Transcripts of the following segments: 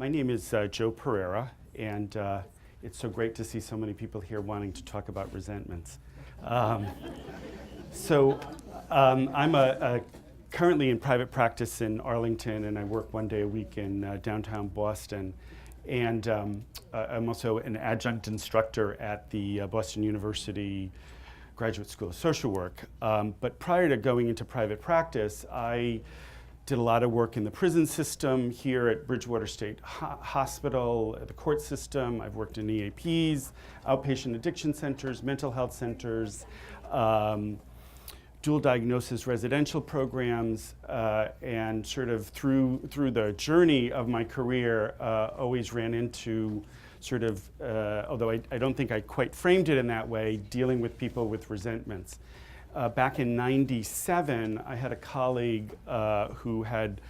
My name is Joe Pereira, and it's so great to see so many people here wanting to talk about resentments. I'm currently in private practice in Arlington, and I work 1 day a week in downtown Boston. And I'm also an adjunct instructor at the Boston University Graduate School of Social Work. But prior to going into private practice, I did a lot of work in the prison system here at Bridgewater State Hospital, the court system. I've worked in EAPs, outpatient addiction centers, mental health centers, dual diagnosis residential programs, and sort of through the journey of my career, always ran into sort of, although I don't think I quite framed it in that way, dealing with people with resentments. Back in '97, I had a colleague who had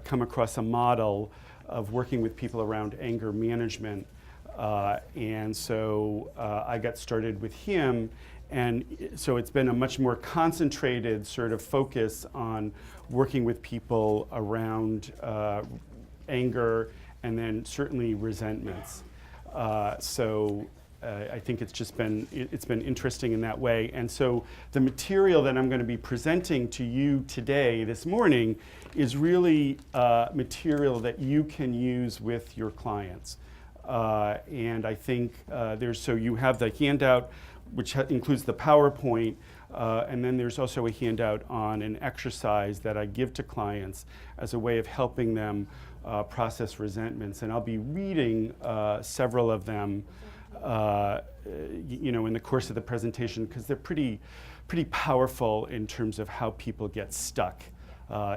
come across a model of working with people around anger management. And so I got started with him. And so it's been a much more concentrated sort of focus on working with people around anger and then certainly resentments. I think it's been interesting in that way. And so the material that I'm going to be presenting to you today, this morning, is really material that you can use with your clients. And I think so you have the handout, which includes the PowerPoint, and then there's also a handout on an exercise that I give to clients as a way of helping them process resentments. And I'll be reading several of them in the course of the presentation, because they're pretty powerful in terms of how people get stuck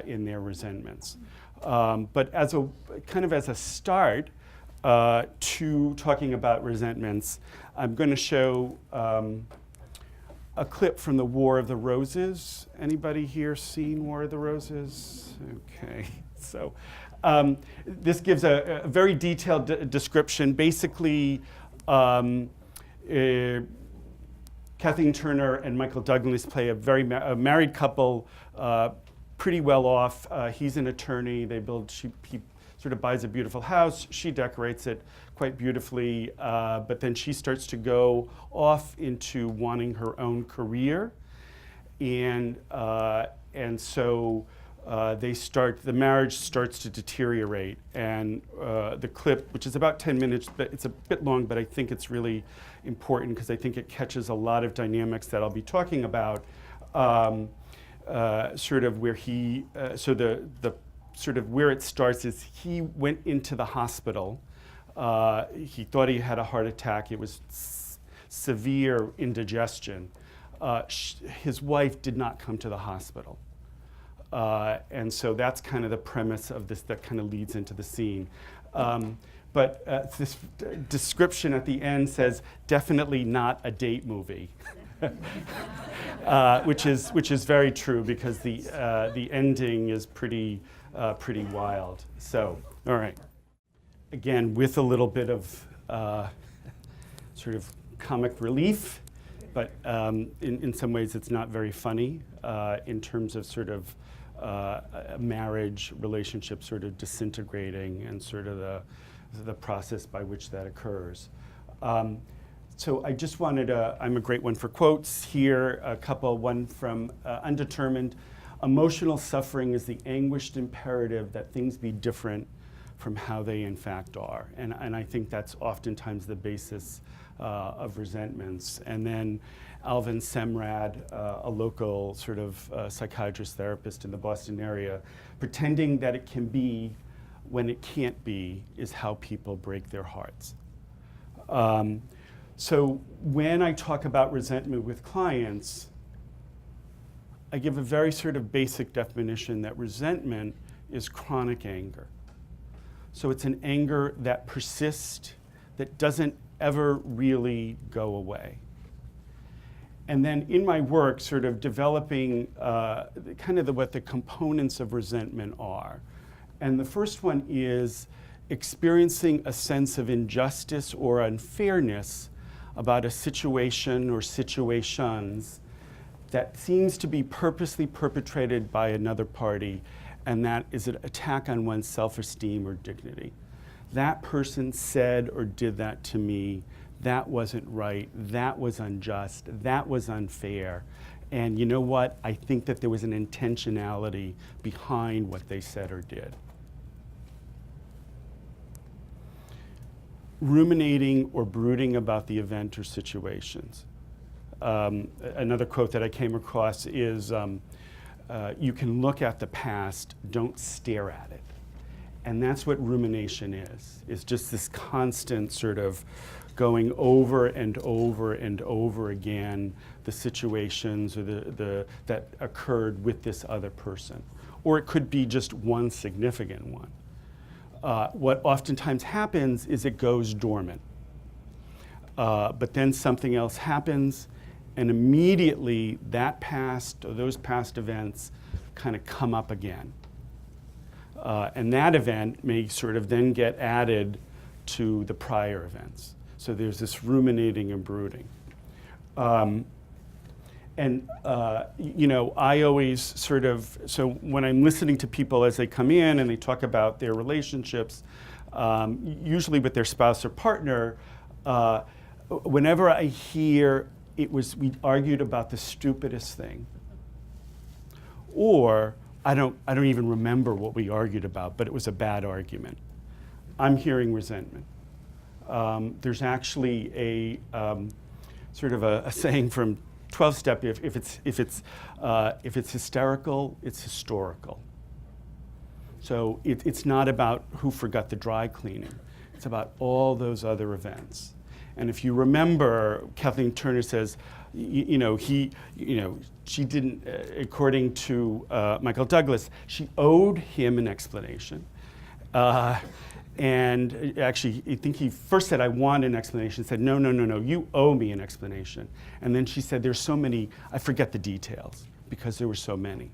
in their resentments. But as a start to talking about resentments, I'm going to show a clip from the War of the Roses. Anybody here seen War of the Roses? Okay, so this gives a very detailed description. Basically, Kathleen Turner and Michael Douglas play a married couple, pretty well off. He's an attorney. He sort of buys a beautiful house. She decorates it quite beautifully, but then she starts to go off into wanting her own career, and so the marriage starts to deteriorate, and the clip, which is about 10 minutes, but it's a bit long, but I think it's really important because I think it catches a lot of dynamics that I'll be talking about, sort of where where it starts is he went into the hospital. He thought he had a heart attack. It was severe indigestion. His wife did not come to the hospital. And so that's kind of the premise of this that kind of leads into the scene. But this description at the end says, definitely not a date movie, which is very true because the ending is pretty wild. So, all right. Again, with a little bit of sort of comic relief, but in some ways it's not very funny in terms of sort of a marriage relationship sort of disintegrating and sort of the process by which that occurs. So I just wanted I'm a great one for quotes here, a couple, one from Undetermined. Emotional suffering is the anguished imperative that things be different from how they in fact are. And I think that's oftentimes the basis of resentments. And then Alvin Semrad, a local sort of psychiatrist therapist in the Boston area, pretending that it can be when it can't be is how people break their hearts. So when I talk about resentment with clients, I give a very sort of basic definition that resentment is chronic anger. So it's an anger that persists, that doesn't ever really go away. And then in my work, sort of developing what the components of resentment are. And the first one is experiencing a sense of injustice or unfairness about a situation or situations that seems to be purposely perpetrated by another party, and that is an attack on one's self-esteem or dignity. that person said or did that to me, that wasn't right, that was unjust, that was unfair. And you know what? I think that there was an intentionality behind what they said or did. Ruminating or brooding about the event or situations. Another quote that I came across is, you can look at the past, don't stare at it. And that's what rumination is. It's just this constant sort of going over and over and over again the situations or that occurred with this other person. Or it could be just one significant one. What oftentimes happens is it goes dormant. But then something else happens, and immediately that past or those past events kind of come up again. And that event may sort of then get added to the prior events. So there's this ruminating and brooding. You know, I always sort of, so when I'm listening to people as they come in and they talk about their relationships, usually with their spouse or partner, whenever I hear we argued about the stupidest thing, or I don't even remember what we argued about, but it was a bad argument, I'm hearing resentment. There's actually a sort of a saying from 12-step: if it's hysterical, it's historical. So it's not about who forgot the dry cleaning. It's about all those other events. And if you remember, Kathleen Turner says, she didn't, according to Michael Douglas, she owed him an explanation. And actually, I think he first said, I want an explanation, said, no, you owe me an explanation. And then she said, there's so many, I forget the details, because there were so many.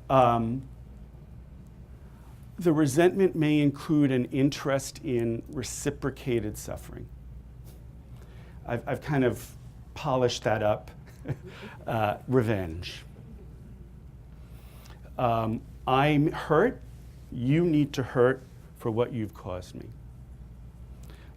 The resentment may include an interest in reciprocated suffering. I've kind of polished that up. Revenge. I'm hurt, you need to hurt for what you've caused me.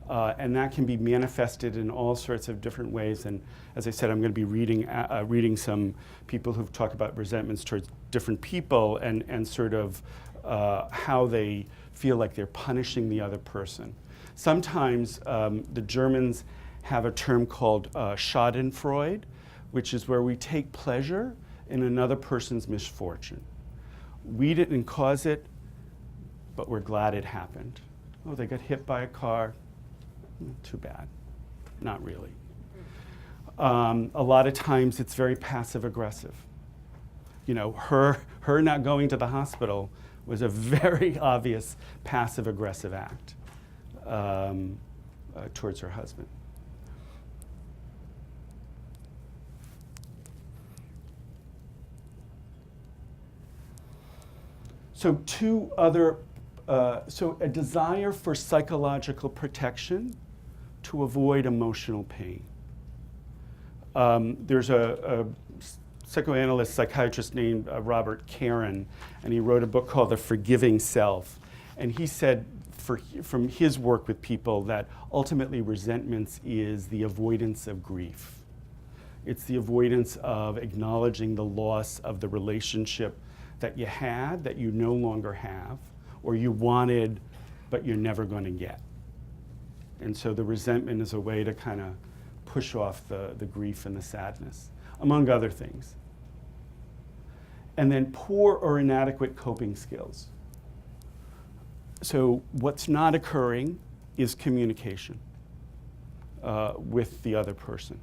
And that can be manifested in all sorts of different ways. And as I said, I'm going to be reading some people who've talked about resentments towards different people and sort of how they feel like they're punishing the other person. Sometimes the Germans have a term called Schadenfreude, which is where we take pleasure in another person's misfortune. We didn't cause it, but we're glad it happened. Oh, they got hit by a car. Too bad. Not really. A lot of times it's very passive aggressive. You know, her not going to the hospital was a very obvious passive aggressive act towards her husband. So so a desire for psychological protection to avoid emotional pain. There's a psychoanalyst, psychiatrist named Robert Caron, and he wrote a book called The Forgiving Self. And he said, from his work with people, that ultimately resentments is the avoidance of grief. It's the avoidance of acknowledging the loss of the relationship that you had, that you no longer have, or you wanted, but you're never going to get. And so the resentment is a way to kind of push off the grief and the sadness, among other things. And then poor or inadequate coping skills. So what's not occurring is communication with the other person.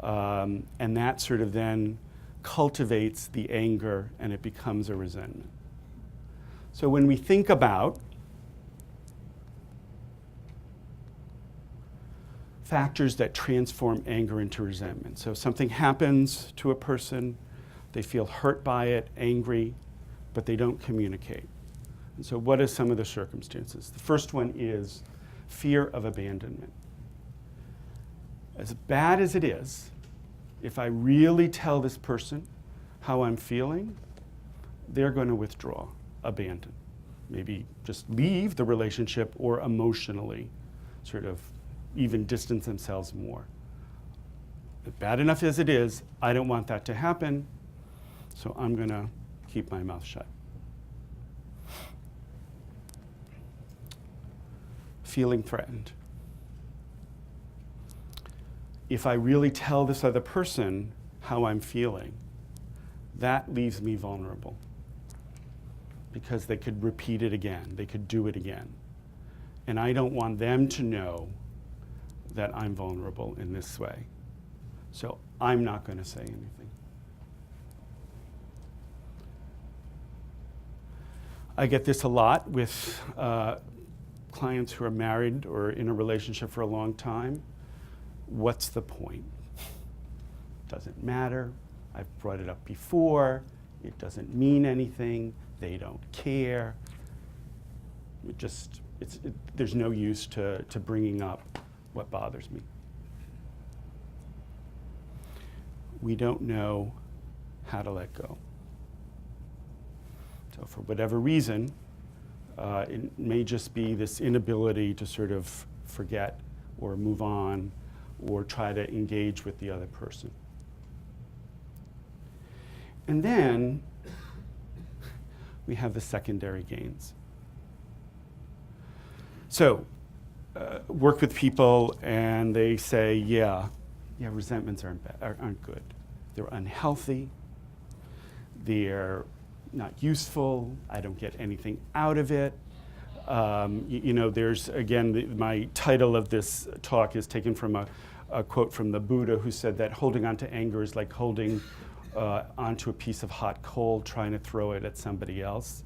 And that sort of then cultivates the anger and it becomes a resentment. So when we think about factors that transform anger into resentment. So something happens to a person, they feel hurt by it, angry, but they don't communicate. And so what are some of the circumstances? The first one is fear of abandonment. As bad as it is, if I really tell this person how I'm feeling, they're going to withdraw, abandon. maybe just leave the relationship or emotionally sort of even distance themselves more. But bad enough as it is, I don't want that to happen, so I'm going to keep my mouth shut. Feeling threatened. If I really tell this other person how I'm feeling, that leaves me vulnerable because they could repeat it again, they could do it again. And I don't want them to know that I'm vulnerable in this way. So I'm not going to say anything. I get this a lot with clients who are married or in a relationship for a long time. What's the point? Doesn't matter. I've brought it up before. It doesn't mean anything. They don't care. There's no use to bringing up what bothers me. We don't know how to let go. So for whatever reason, it may just be this inability to sort of forget or move on or try to engage with the other person. And then we have the secondary gains. So work with people and they say, yeah, resentments aren't good. They're unhealthy. They're not useful. I don't get anything out of it. There's, again, my title of this talk is taken from a quote from the Buddha, who said that holding on to anger is like holding onto a piece of hot coal, trying to throw it at somebody else.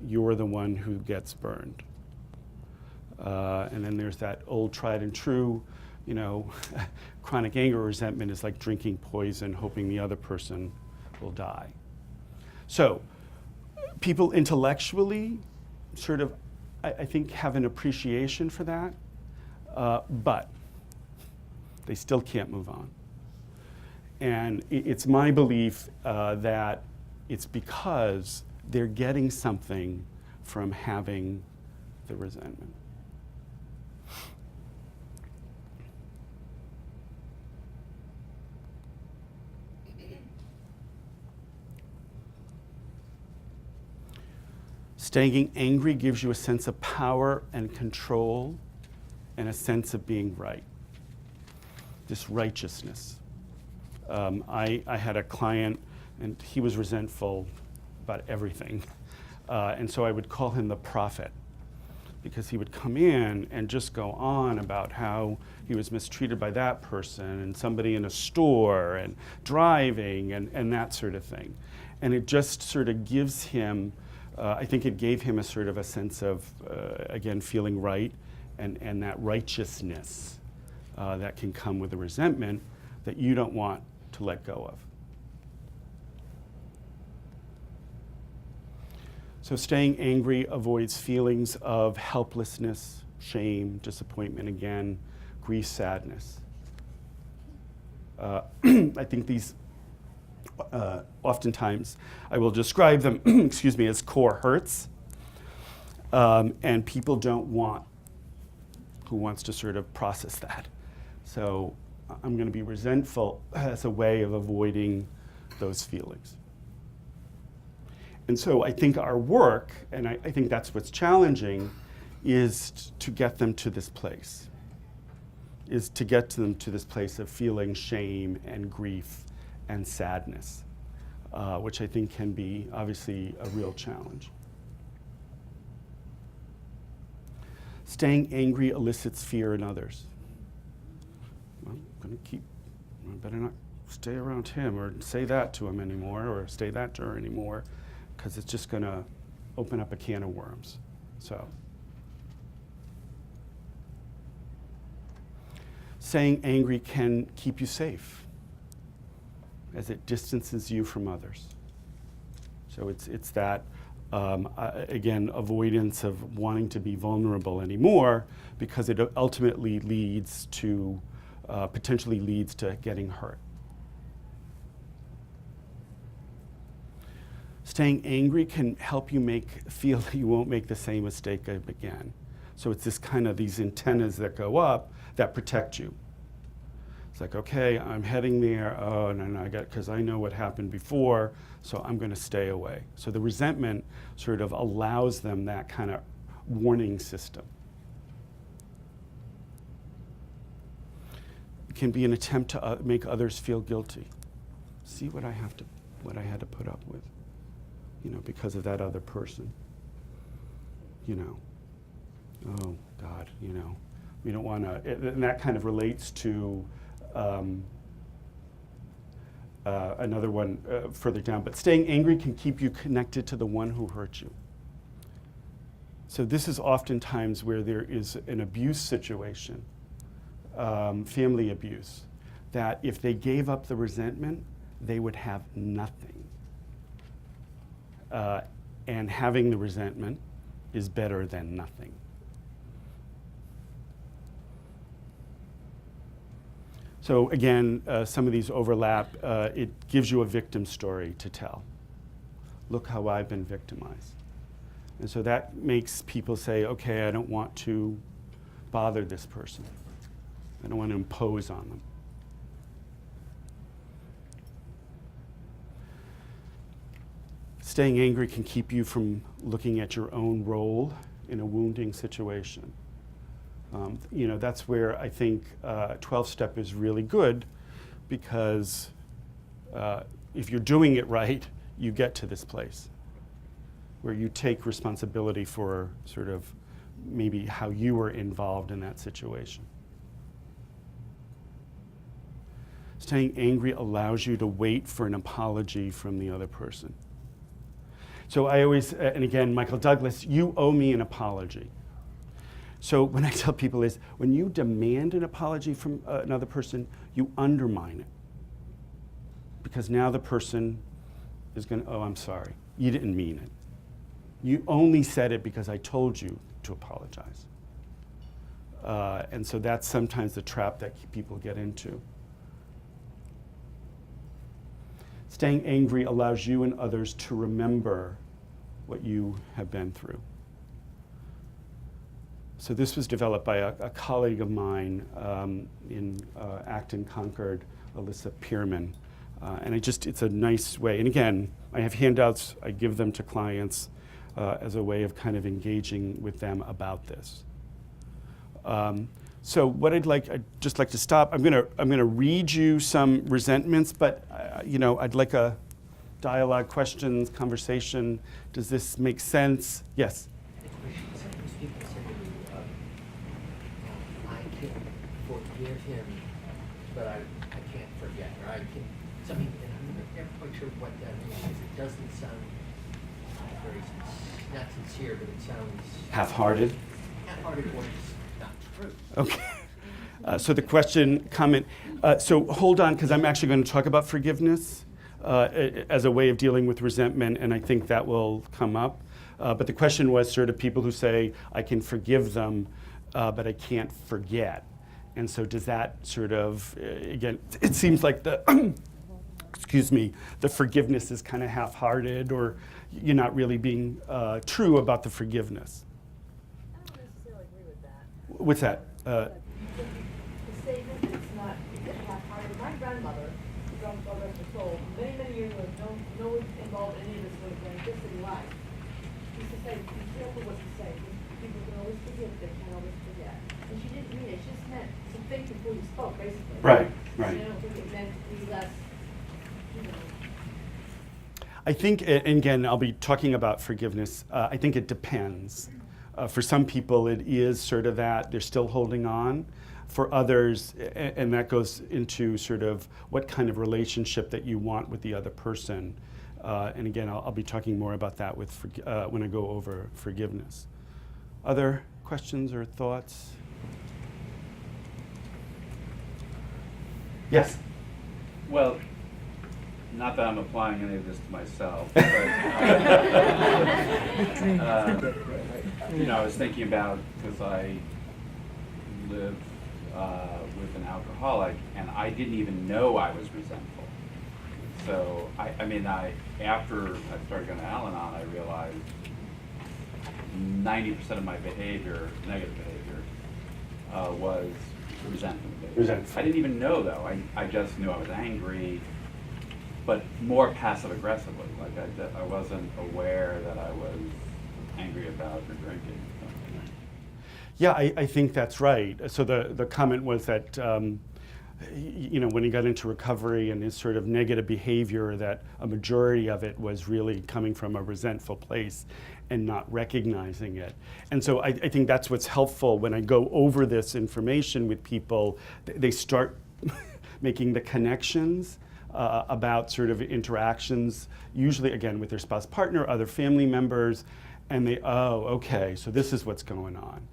You're the one who gets burned. And then there's that old tried and true, chronic anger or resentment is like drinking poison, hoping the other person will die. So people intellectually sort of, I think, have an appreciation for that, but they still can't move on. And it's my belief that it's because they're getting something from having the resentment. Staying angry gives you a sense of power and control and a sense of being right. This righteousness. I had a client, and he was resentful about everything. And so I would call him the prophet, because he would come in and just go on about how he was mistreated by that person and somebody in a store and driving and that sort of thing. And it just sort of gives him, I think it gave him a sort of a sense of, again, feeling right and that righteousness that can come with a resentment that you don't want to let go of. So staying angry avoids feelings of helplessness, shame, disappointment again, grief, sadness. I think these, oftentimes, I will describe them, as core hurts. And people don't want, who wants to sort of process that. So I'm going to be resentful as a way of avoiding those feelings. And so I think our work, and I think that's what's challenging, is to get them to this place, is to get them to this place of feeling shame and grief and sadness, which I think can be obviously a real challenge. Staying angry elicits fear in others. Well, I better not stay around him or say that to him anymore or say that to her anymore, because it's just going to open up a can of worms. So, staying angry can keep you safe as it distances you from others. So it's that, again, avoidance of wanting to be vulnerable anymore, because it ultimately leads to, potentially leads to getting hurt. Staying angry can help you feel that you won't make the same mistake again. So it's these antennas that go up that protect you. It's like, okay, I'm heading there. Oh, no, because I know what happened before, so I'm going to stay away. So the resentment sort of allows them that kind of warning system. It can be an attempt to make others feel guilty. See what I had to put up with, because of that other person. Oh God, we don't want to, and that kind of relates to another one further down, but staying angry can keep you connected to the one who hurt you. So this is oftentimes where there is an abuse situation, family abuse, that if they gave up the resentment, they would have nothing. And having the resentment is better than nothing. So again, some of these overlap. It gives you a victim story to tell. Look how I've been victimized. And so that makes people say, okay, I don't want to bother this person. I don't want to impose on them. Staying angry can keep you from looking at your own role in a wounding situation. That's where I think 12-step is really good, because if you're doing it right, you get to this place where you take responsibility for sort of maybe how you were involved in that situation. Staying angry allows you to wait for an apology from the other person. So I always, and again, Michael Douglas, you owe me an apology. So when I tell people is, when you demand an apology from another person, you undermine it. Because now the person is going to, oh, I'm sorry. You didn't mean it. You only said it because I told you to apologize. And so that's sometimes the trap that people get into. Staying angry allows you and others to remember what you have been through. So this was developed by a colleague of mine in Acton Concord, Alyssa Pearman. And it's a nice way. And again, I have handouts, I give them to clients as a way of kind of engaging with them about this. So what I'd just like to stop. I'm gonna read you some resentments, but I'd like a dialogue, questions, conversation. Does this make sense? Yes. Sometimes people say to me, I can forgive him, but I can't forget, or I can something, and I'm never quite sure what that means, because it doesn't sound very not sincere, but it sounds Half-hearted. Half-hearted, or it's not true. Okay. So the comment. So hold on, because I'm actually going to talk about forgiveness as a way of dealing with resentment, and I think that will come up. But the question was sort of people who say, I can forgive them, but I can't forget. And so does that sort of, again, it seems like the, the forgiveness is kind of half-hearted, or you're not really being true about the forgiveness. I don't necessarily agree with that. What's that? The statement is not half-hearted. My grandmother, God rest her soul, many years ago, no involved any of this would have been just in life. Used to say, be careful what you say. People can always forgive, they can't always forget. And she didn't mean it. She just meant to think before you spoke, basically. Right. And I don't think it meant to be less, I think, and again, I'll be talking about forgiveness. I think it depends. For some people, it is sort of that they're still holding on. For others, and that goes into sort of what kind of relationship that you want with the other person. And again, I'll be talking more about that with when I go over forgiveness. Other questions or thoughts? Yes? Well, not that I'm applying any of this to myself, but I was thinking about, because I live with an alcoholic, and I didn't even know I was resentful. So, after I started going to Al-Anon, I realized 90% of my behavior, negative behavior, was resentment behavior. Resentful. I didn't even know, though. I just knew I was angry, but more passive aggressively. Like I wasn't aware that I was angry about or drinking. Yeah, I think that's right. So the comment was that, when he got into recovery and his sort of negative behavior, that a majority of it was really coming from a resentful place and not recognizing it. And so I think that's what's helpful when I go over this information with people. They start making the connections about sort of interactions, usually again with their spouse, partner, other family members, and okay, so this is what's going on.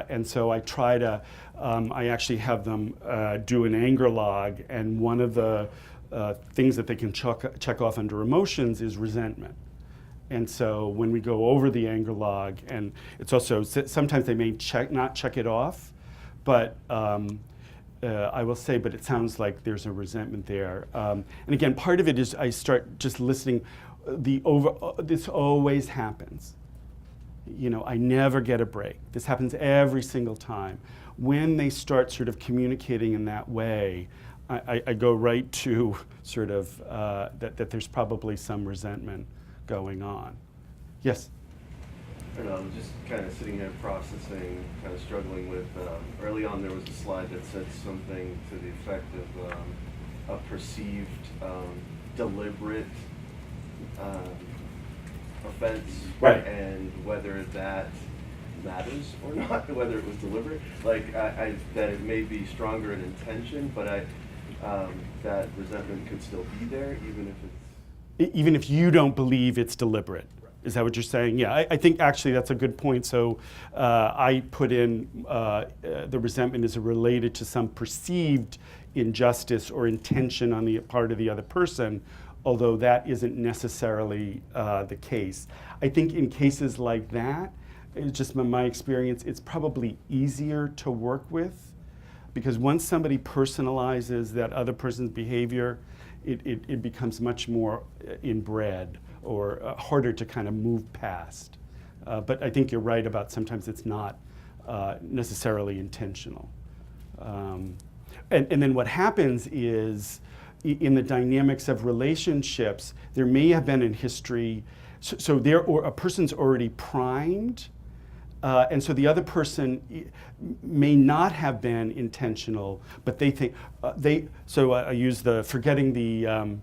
And so I try to, I actually have them do an anger log, and one of the things that they can check off under emotions is resentment. And so when we go over the anger log, and it's also, sometimes they may not check it off, but I will say, but it sounds like there's a resentment there. And again, part of it is I start just listening. This always happens. I never get a break. This happens every single time. When they start sort of communicating in that way, I go right to sort of that there's probably some resentment going on. Yes? I don't know, I'm just kind of sitting here processing, kind of struggling with, early on there was a slide that said something to the effect of a perceived deliberate offense, Right. and whether that matters or not, whether it was deliberate, like that it may be stronger in intention, but that resentment could still be there even if it's... Even if you don't believe it's deliberate. Is that what you're saying? Yeah, I think actually that's a good point. So I put in the resentment is related to some perceived injustice or intention on the part of the other person, although that isn't necessarily the case. I think in cases like that, it's just my experience, it's probably easier to work with, because once somebody personalizes that other person's behavior, it becomes much more inbred or harder to kind of move past. But I think you're right about sometimes it's not necessarily intentional. And then what happens is, in the dynamics of relationships, there may have been in history, so a person's already primed, and so the other person may not have been intentional, but they think, so I use forgetting the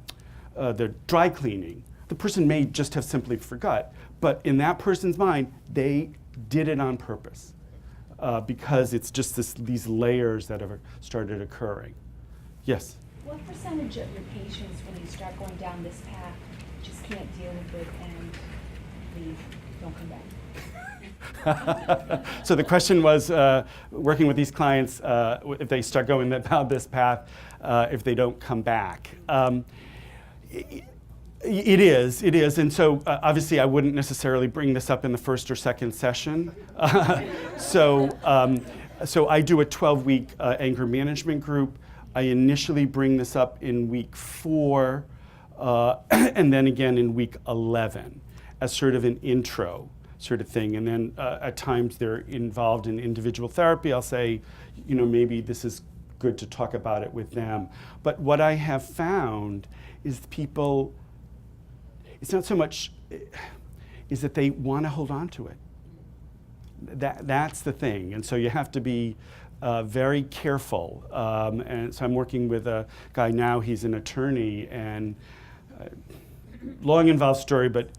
dry cleaning. The person may just have simply forgot, but in that person's mind, they did it on purpose, because it's just these layers that have started occurring. Yes? What percentage of your patients, when you start going down this path, just can't deal with it and leave, don't come back? So the question was, working with these clients, if they start going down this path, if they don't come back. It is, and so obviously I wouldn't necessarily bring this up in the first or second session. So I do a 12-week anger management group. I initially bring this up in week 4, and then again in week 11 as sort of an intro sort of thing. And then at times they're involved in individual therapy. I'll say, maybe this is good to talk about it with them. But what I have found is people, it's not so much, is that they want to hold on to it. That's the thing. And so you have to be very careful. And so I'm working with a guy now, he's an attorney, and long involved story, but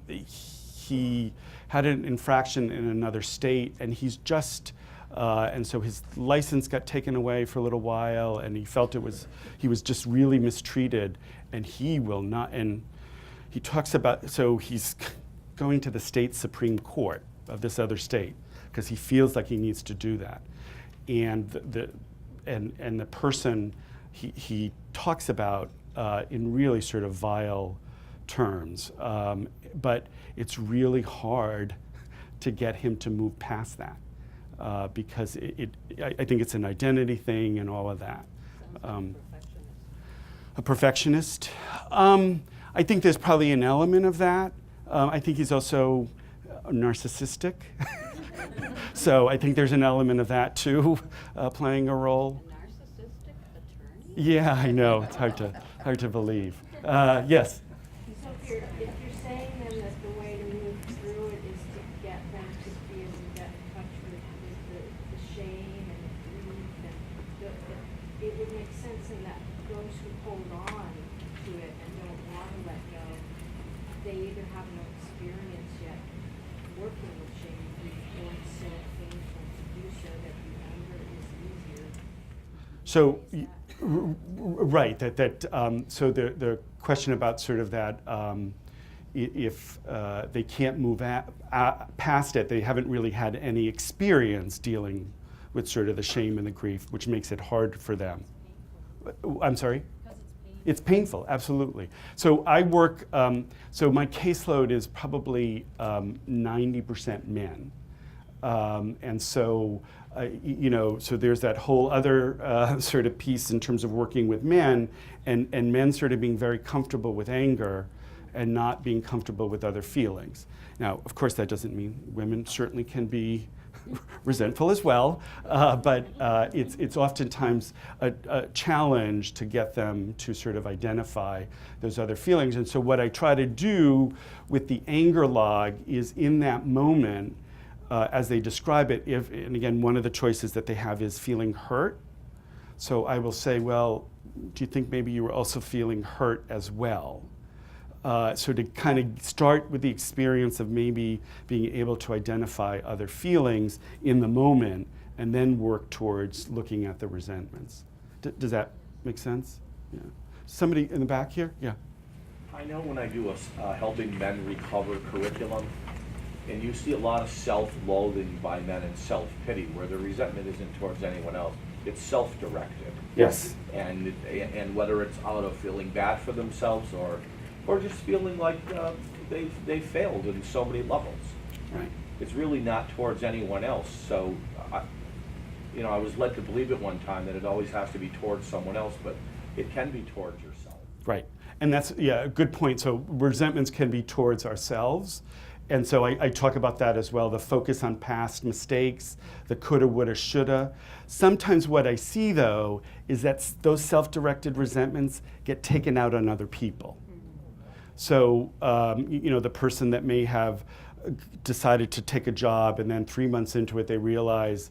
he had an infraction in another state, and he's just, and so his license got taken away for a little while, and he felt he was just really mistreated, and he will not, and he talks about, so he's going to the state Supreme Court of this other state, because he feels like he needs to do that. And the person he talks about in really sort of vile terms, but it's really hard to get him to move past that, because I think it's an identity thing and all of that. A perfectionist. I think there's probably an element of that. I think he's also narcissistic. So I think there's an element of that too, playing a role. A narcissistic attorney? Yeah, I know. It's hard to believe. Yes. So if you're saying then that the way to move through it is to get them to be able to get in touch with the shame and the grief and it would make sense in that those who hold on to it and don't want to let go, they either have no experience yet working with shame and grief or it's so painful to do so that the anger is easier. So, right. So the question about sort of that, if they can't move past it, they haven't really had any experience dealing with sort of the shame and the grief, which makes it hard for them. I'm sorry? Because it's painful. It's painful, absolutely. So I work, so my caseload is probably 90% men. And so, so there's that whole other sort of piece in terms of working with men and men sort of being very comfortable with anger and not being comfortable with other feelings. Now, of course, that doesn't mean women certainly can be resentful as well, but it's oftentimes a challenge to get them to sort of identify those other feelings. And so what I try to do with the anger log is in that moment, as they describe it, and again, one of the choices that they have is feeling hurt. So I will say, well, do you think maybe you were also feeling hurt as well? So to kind of start with the experience of maybe being able to identify other feelings in the moment and then work towards looking at the resentments. Does that make sense? Yeah. Somebody in the back here? Yeah. I know when I do a helping men recover curriculum, and you see a lot of self-loathing by men and self-pity, where the resentment isn't towards anyone else, it's self-directed. Yes. And whether it's out of feeling bad for themselves or just feeling like they failed in so many levels. Right. It's really not towards anyone else. So, I was led to believe at one time that it always has to be towards someone else, but it can be towards yourself. Right. And that's, a good point. So resentments can be towards ourselves. And so I talk about that as well, the focus on past mistakes, the coulda, woulda, shoulda. Sometimes what I see, though, is that those self-directed resentments get taken out on other people. So, the person that may have decided to take a job and then 3 months into it they realize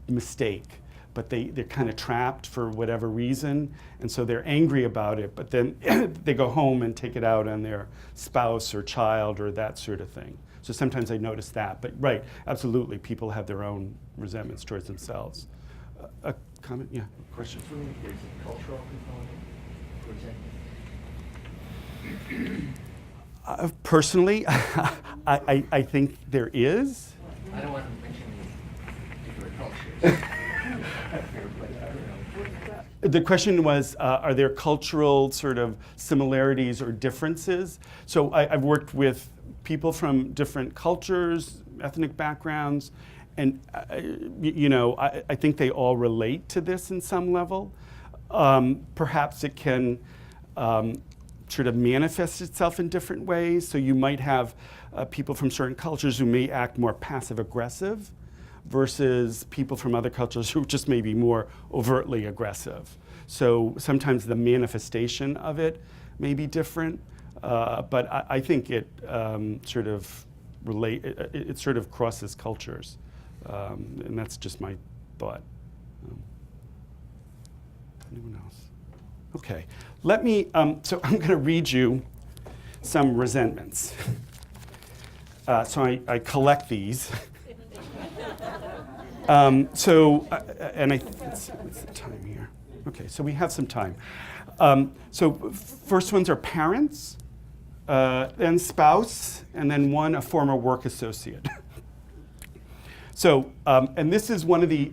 mistake, but they're kind of trapped for whatever reason, and so they're angry about it, but then they go home and take it out on their spouse or child or that sort of thing. So sometimes I notice that, but right, absolutely, people have their own resentments towards themselves. A comment? Yeah, question? For me, there's a cultural component, resentment. Personally, I think there is. I don't want to mention particular cultures. The question was, are there cultural sort of similarities or differences? So I've worked with people from different cultures, ethnic backgrounds, and I think they all relate to this in some level. Perhaps it can sort of manifest itself in different ways. So you might have people from certain cultures who may act more passive-aggressive versus people from other cultures who just may be more overtly aggressive. So sometimes the manifestation of it may be different, but I think it sort of it sort of crosses cultures, and that's just my thought. Anyone else? Okay, let me, so I'm going to read you some resentments. So I collect these. Let's see, what's the time here? Okay, so we have some time. So first ones are parents, then spouse, and then one, a former work associate. So, and this is one of the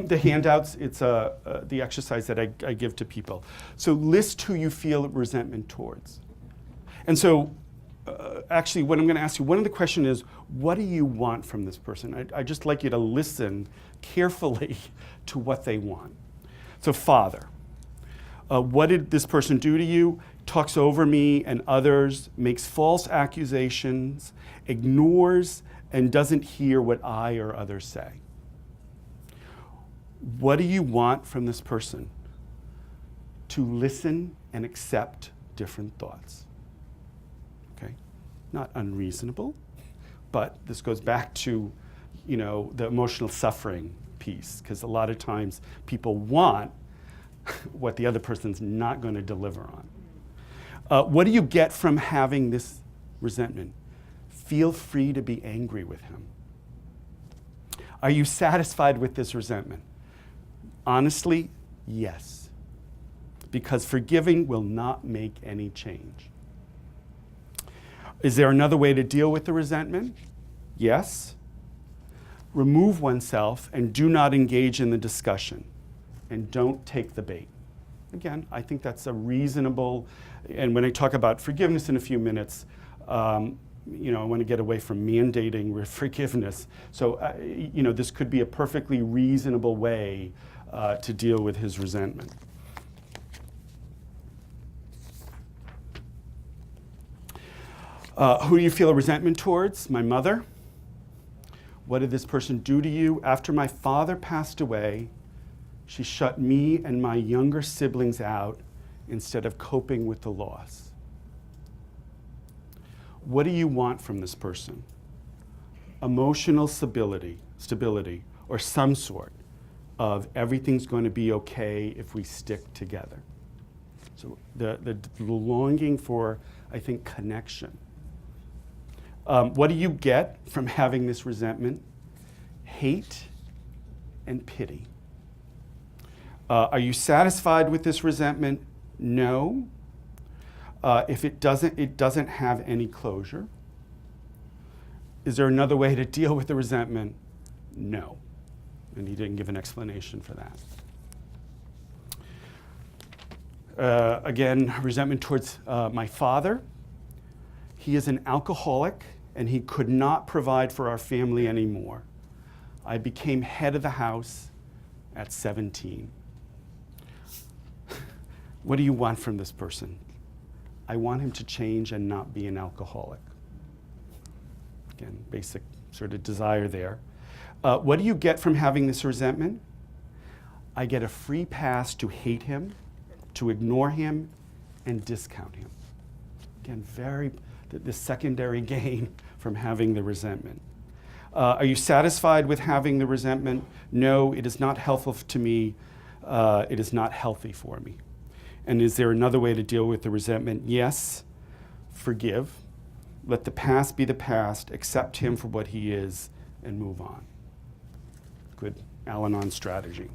the handouts. It's the exercise that I give to people. So list who you feel resentment towards. And so, actually, what I'm going to ask you, one of the questions is, what do you want from this person? I'd just like you to listen carefully to what they want. So father, What did this person do to you? Talks over me and others, makes false accusations, ignores, and doesn't hear what I or others say. What do you want from this person? To listen and accept different thoughts. Okay? Not unreasonable, but this goes back to, the emotional suffering piece, because a lot of times people want what the other person's not going to deliver on. What do you get from having this resentment? Feel free to be angry with him. Are you satisfied with this resentment? Honestly, yes. Because forgiving will not make any change. Is there another way to deal with the resentment? Yes. Remove oneself and do not engage in the discussion. And don't take the bait. Again, I think that's a reasonable, and when I talk about forgiveness in a few minutes, I want to get away from mandating forgiveness. So, this could be a perfectly reasonable way to deal with his resentment. Who do you feel a resentment towards? My mother. What did this person do to you? After my father passed away, she shut me and my younger siblings out instead of coping with the loss. What do you want from this person? Emotional stability, or some sort of everything's going to be okay if we stick together. So the longing for, I think, connection. What do you get from having this resentment? Hate and pity. Are you satisfied with this resentment? No. If it doesn't have any closure. Is there another way to deal with the resentment? No. And he didn't give an explanation for that. Again, resentment towards my father. He is an alcoholic and he could not provide for our family anymore. I became head of the house at 17. What do you want from this person? I want him to change and not be an alcoholic. Again, basic sort of desire there. What do you get from having this resentment? I get a free pass to hate him, to ignore him, and discount him. Again, the secondary gain from having the resentment. Are you satisfied with having the resentment? No, it is not helpful to me. It is not healthy for me. And is there another way to deal with the resentment? Yes. Forgive. Let the past be the past. Accept him for what he is and move on. Good Al-Anon strategy.